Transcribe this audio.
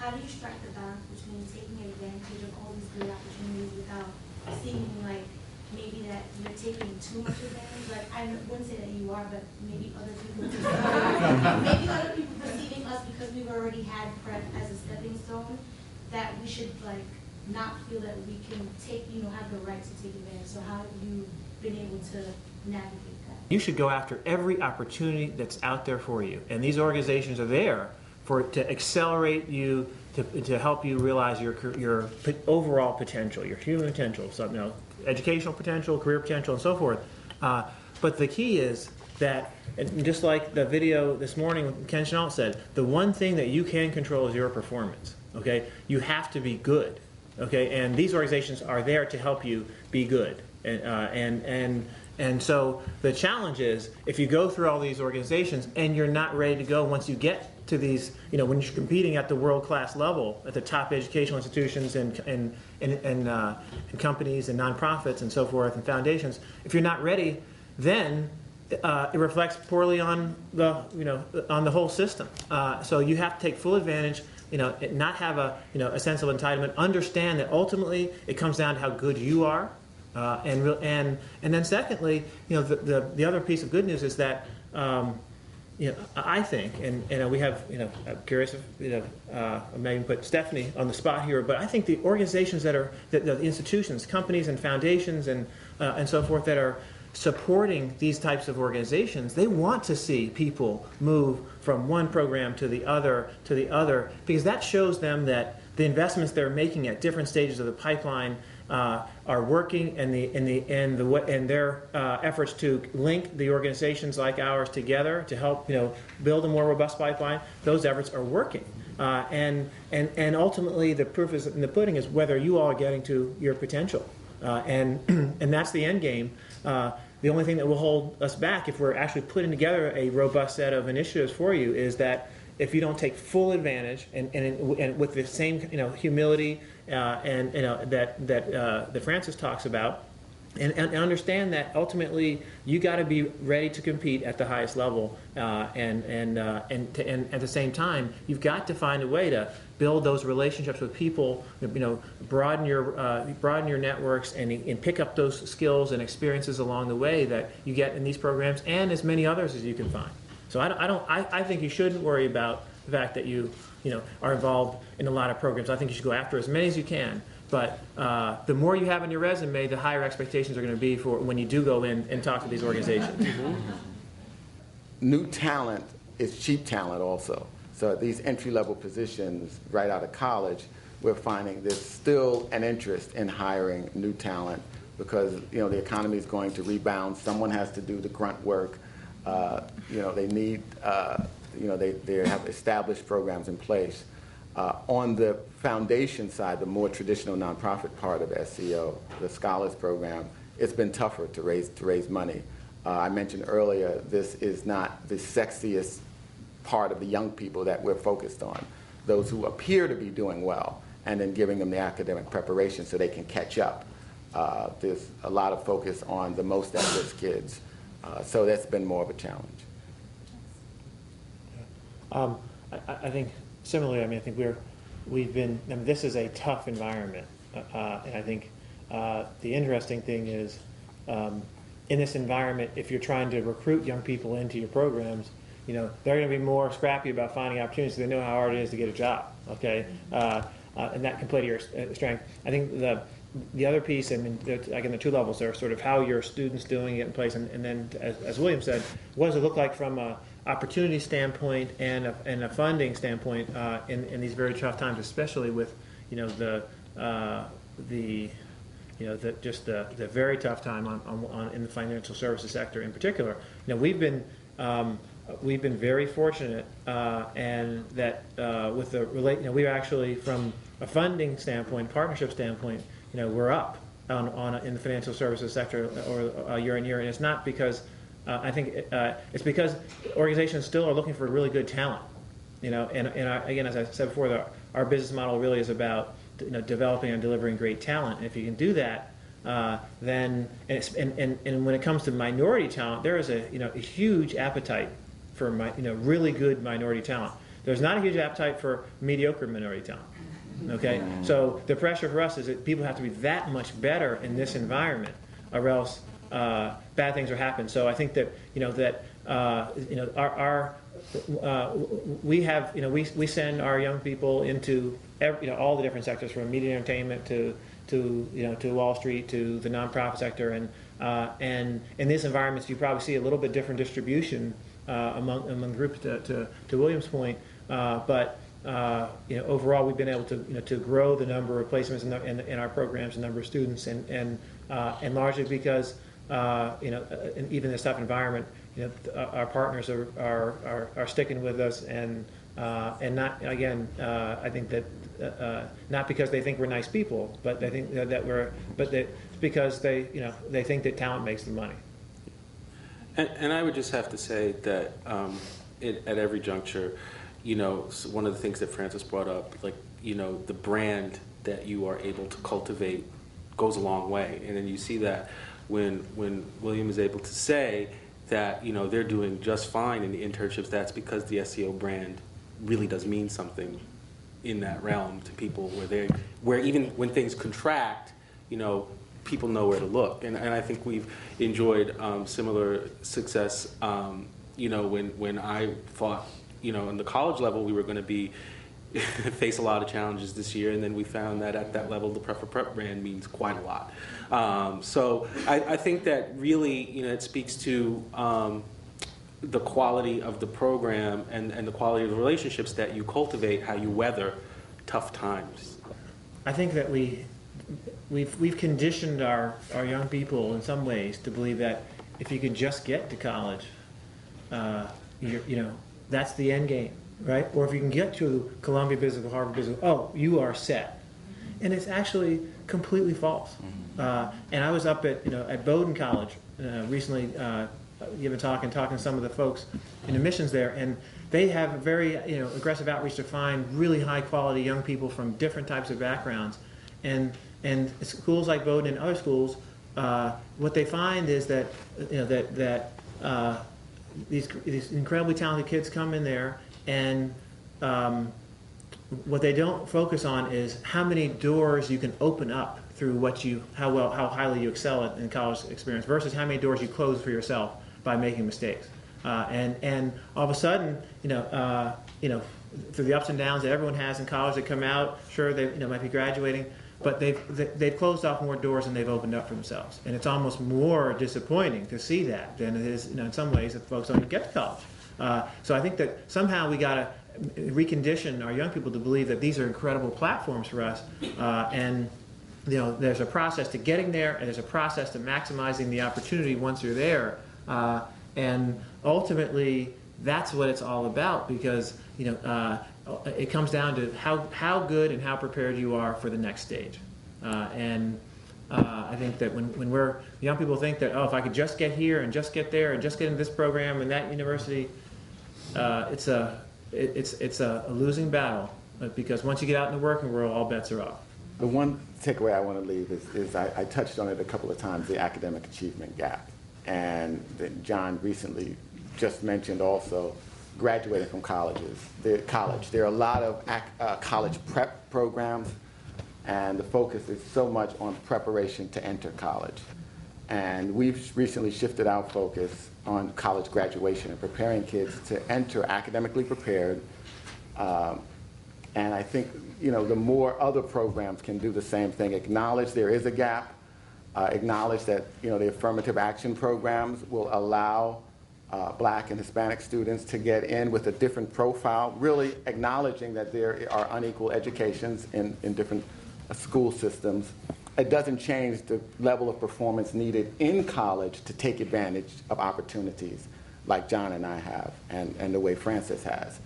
how do you strike the balance between taking advantage of all these good opportunities without seeming like maybe that you're taking too much advantage? Like, I wouldn't say that you are, but maybe other people maybe other people perceiving us because we've already had prep as a stepping stone, that we should like not feel that we can take, have the right to take advantage. So how have you been able to navigate that? You should go after every opportunity that's out there for you, and these organizations are there to accelerate you, to help you realize your overall potential, your human potential, so, educational potential, career potential, and so forth. But the key is that, and just like the video this morning, Ken Chenault said, the one thing that you can control is your performance. Okay, you have to be good. Okay, and these organizations are there to help you be good. And so the challenge is, if you go through all these organizations and you're not ready to go once you get to these, when you're competing at the world-class level, at the top educational institutions and companies and nonprofits and so forth and foundations, if you're not ready, then it reflects poorly on the, on the whole system. So you have to take full advantage. Not have a sense of entitlement. Understand that ultimately it comes down to how good you are, and then secondly, the other piece of good news is that I think, and we have, I'm curious if I'm not even put Stephanie on the spot here, but I think the organizations the institutions, companies, and foundations, and so forth that are supporting these types of organizations, they want to see people move from one program to the other, because that shows them that the investments they're making at different stages of the pipeline are working, and their efforts to link the organizations like ours together to help build a more robust pipeline, those efforts are working. And ultimately the proof is in the pudding is whether you all are getting to your potential. And that's the end game. The only thing that will hold us back if we're actually putting together a robust set of initiatives for you is that if you don't take full advantage and with the same humility that Francis talks about, and understand that ultimately you got to be ready to compete at the highest level, and at the same time you've got to find a way to build those relationships with people, broaden your networks and pick up those skills and experiences along the way that you get in these programs and as many others as you can find. So I think you shouldn't worry about the fact that you are involved in a lot of programs. I think you should go after as many as you can. But the more you have on your resume, the higher expectations are going to be for when you do go in and talk to these organizations. New talent is cheap talent also. So these entry-level positions right out of college, we're finding there's still an interest in hiring new talent because the economy is going to rebound. Someone has to do the grunt work. They need they have established programs in place. On the foundation side, the more traditional nonprofit part of SCO, the Scholars Program, it's been tougher to raise money. I mentioned earlier, this is not the sexiest part of the young people that we're focused on. Those who appear to be doing well, and then giving them the academic preparation so they can catch up. There's a lot of focus on the most at-risk kids. So that's been more of a challenge. I think similarly, I think we've been, this is a tough environment. And I think the interesting thing is, in this environment, if you're trying to recruit young people into your programs, they're going to be more scrappy about finding opportunities so they know how hard it is to get a job, okay? And that can play to your strength. I think the other piece, and again, the two levels are sort of how your students doing it in place, and then, as William said, what does it look like from a opportunity standpoint and a funding standpoint in these very tough times, especially with the very tough time in the financial services sector in particular. We've been very fortunate, and that with the we actually, from a funding standpoint, partnership standpoint, we're up in the financial services sector or year on year, and it's not because I think it's because organizations still are looking for really good talent. Again, as I said before, our business model really is about developing and delivering great talent. And if you can do that, then and when it comes to minority talent, there is a huge appetite for really good minority talent. There's not a huge appetite for mediocre minority talent. Okay, so the pressure for us is that people have to be that much better in this environment, or else bad things are happening. So I think that we send our young people into all the different sectors, from media and entertainment to Wall Street to the nonprofit sector, and in these environments you probably see a little bit different distribution among groups. To William's point, but overall we've been able to grow the number of placements in our programs, the number of students, and largely because and even in this tough environment, our partners are sticking with us, and not, again, I think that not because they think we're nice people, but they think it's because they think that talent makes the money. And I would just have to say that at every juncture, one of the things that Francis brought up, the brand that you are able to cultivate goes a long way, and then you see that when William is able to say that they're doing just fine in the internships, that's because the SCO brand really does mean something in that realm to people, where even when things contract, people know where to look, and I think we've enjoyed similar success. When I thought in the college level we were going to be face a lot of challenges this year, and then we found that at that level the Prep for Prep brand means quite a lot. So I think that really it speaks to the quality of the program and the quality of the relationships that you cultivate, how you weather tough times. I think that we've conditioned our young people in some ways to believe that if you can just get to college, that's the end game, right? Or if you can get to Columbia Business School, Harvard Business School, you are set. And it's actually completely false. And I was up at Bowdoin College recently, giving talk and talking to some of the folks in admissions there, and they have a very aggressive outreach to find really high quality young people from different types of backgrounds. And schools like Bowdoin and other schools, what they find is that these incredibly talented kids come in there, and what they don't focus on is how many doors you can open up through how highly you excel in college experience versus how many doors you close for yourself by making mistakes. And all of a sudden, through the ups and downs that everyone has in college, they come out, sure, they might be graduating, but they've closed off more doors than they've opened up for themselves. And it's almost more disappointing to see that than it is, in some ways, that folks don't get to college. So I think that somehow we got to recondition our young people to believe that these are incredible platforms for us, and there's a process to getting there, and there's a process to maximizing the opportunity once you're there, and ultimately that's what it's all about, because it comes down to how good and how prepared you are for the next stage. I think that when young people think that, if I could just get here and just get there and just get into this program and that university, it's a losing battle, because once you get out in the working world, all bets are off. The one takeaway I want to leave is I touched on it a couple of times, the academic achievement gap. And John recently just mentioned also graduating from colleges. There are a lot of college prep programs, and the focus is so much on preparation to enter college. And we've recently shifted our focus on college graduation and preparing kids to enter academically prepared. And I think the more other programs can do the same thing, acknowledge there is a gap, acknowledge that the affirmative action programs will allow Black and Hispanic students to get in with a different profile, really acknowledging that there are unequal educations in different school systems. It doesn't change the level of performance needed in college to take advantage of opportunities like John and I have, and the way Francis has.